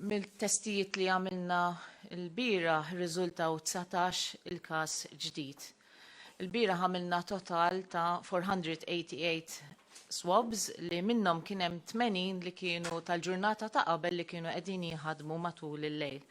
Mill-testijiet li għamilna l-bira rriżultaw 19 il-kaz ġdid. Il-bira għamilna total ta' 488 swabs li minnhom kien hemm 80 li kienu tal-ġurnata ta' qabel li kienu qegħdin jħadmu matul il-lejl.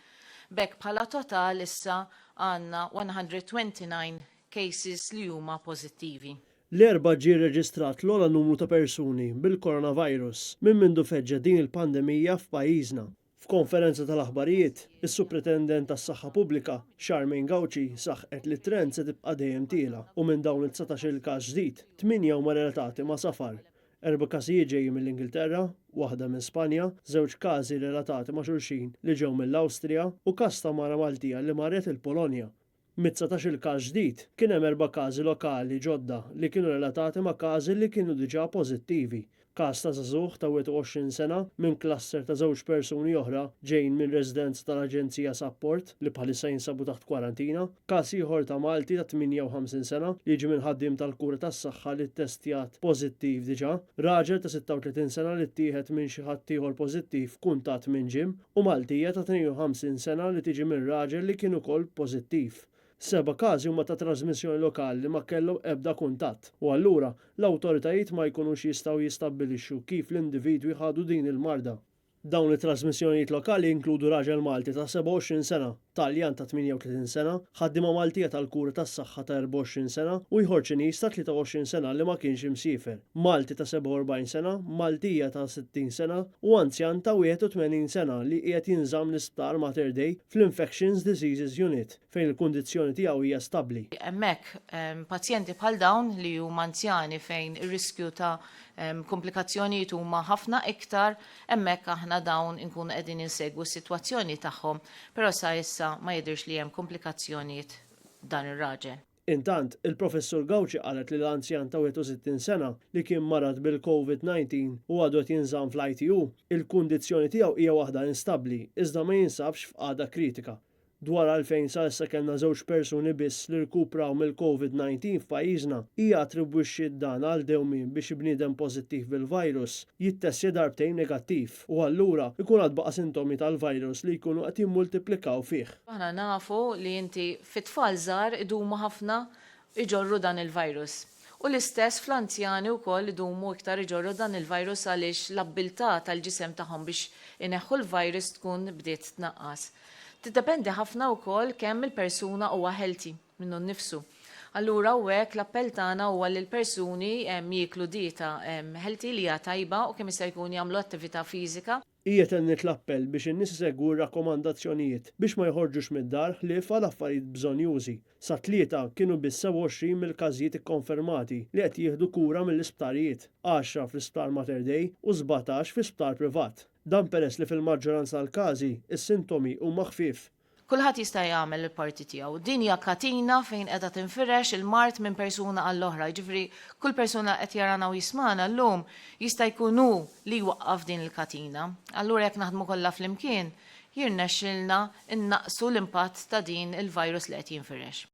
Bekk bħala total issa għandna 129 cases li huma pozittivi. L-erba' ġie rreġistrat l-ogħla numru ta' persuni bil-coronavirus minn mindu feġġa din il-pandemija f'pajjiżna. F'konferenza tal-aħbarijiet, is-Supretendent tas-Saħħa Pubblika, Charmaine Gauci, saħqet li t-trend se tibqa' dejjem tieela u minn dawn il-19 il-każ ġdid, 8 huma relatati ma' safar. 4 każijiet ġejjin mill-Ingilterra, waħda minn Spanja, 2 każi relatati ma' xulxin li ġew mill-Awstrija u każ ta' mara Maltija li marret il-Polonja. Mit-19 il-każ ġdid kien hemm 4 każi lokali ġodda li kienu relatati ma' każi li kienu diġà pożittivi. Każ ta' żagħżugħ ta' 21 sena minn klaster ta' 2 persuni oħra ġejjin minn residenza tal-Aġenzija Support li bħalissa jinsabu taħt kwarantina, każ ieħor ta' Malti ta' 58 sena li jiġi minn ħaddiem tal-kura tas-saħħa li ttestjat pożittiv diġà, raġel ta' 36 sena li ttieħed minn xi ħadd ieħor pożittiv kuntatt minn ġim u Maltija ta' 52 sena li tiġi minn raġel li kien ukoll pożittiv. 7 każi huma ta' trasmissjoni lokali li ma kellhom ebda kuntatt u allura l-awtoritajiet ma jkunux jistgħu jistabbilixxu kif l-individwi ħadu din il-marda. Dawn it-trasmissjonijiet lokali jinkludu raġel Malti ta' 27 sena, Taljan ta' 38 sena, ħaddiema Maltija tal-kura tas-saħħa ta' 24 sena u ieħor Ċiniż ta' 23 sena li ma kienx imsiefer, Malti ta' 47 sena, Maltija ta' 60 sena u anzjan ta' 81 sena li qiegħed jinżamm l-isptar Mater Dei fl-Infectious Diseases Unit fejn il-kundizzjoni tiegħu hija stabbli. Hemmhekk pazjenti bħal dawn li huma anzjani fejn ir-riskju ta' komplikazzjonijiet huma ħafna iktar, hemmhekk aħna dawn inkunu qegħdin insegwu s-sitwazzjoni tagħhom, però sa issa ma jidhirx li hemm komplikazzjonijiet dan ir-raġel. Intant, il-Professur Gauci qalet li l-anzjan ta' 61 sena li kien marad bil-COVID-19 u għadu qed jinżamm fl-ITU, il-kundizzjoni tiegħu hija waħda instabbli iżda ma jinsabx f'qagħda kritika. Dwar għalfejn sa issa kellna 2 persuni biss li rkupraw mill-COVID-19 f'pajjiżna hija attribwixxi dan għal dewmien biex bniedem pożittiv bil-virus jittestja darbtejn negattiv u allura ikun għad baqa' sintomi tal-virus li jkunu qed jimmultiplikaw fih. Aħna nafu li inti fit-tfal żgħar idumu ħafna iġorru dan il-virus. U l-istess fl-anzjani wkoll idumu iktar iġorru dan il-virus għaliex l-abbiltà tal-ġisem tagħhom biex ineħħu l-virus tkun bdiet tnaqqas. Tiddependi ħafna wkoll kemm il-persuna huwa healthy minnu nnifsu. Allura hekk l-appell tagħna huwa li l-persuni jieklu dieta healthy li hija tajba u kemm jista' jkun jagħmlu attività fiżika. Hija tennet l-appell biex in-nies isegwu r-rakkomandazzjonijiet biex ma jħorġux mid-dar ħlief għal affarijiet bżonjużi. Sa tlieta kienu biss 27 mill-każijiet ikkonfermati li qed jieħdu kura mill-isptarijiet, 10 fl-isptar Mater Dei u 17 fl-isptar privat. Dan peress li fil-maġġoranza tal-każi is-sintomi huma ħfief. Kulħadd jista' jagħmel il-parti tiegħu. Din hija katina fejn qiegħda tinfirex il-mart minn persuna għall-oħra. Jiġifieri kull persuna qed jarana u jismana llum jista' jkun hu li jwaqqaf din il-katina. Allura jekk naħdmu kollha flimkien, jirnexxilna innaqsu l-impatt ta' din il-virus li qed jinfirex.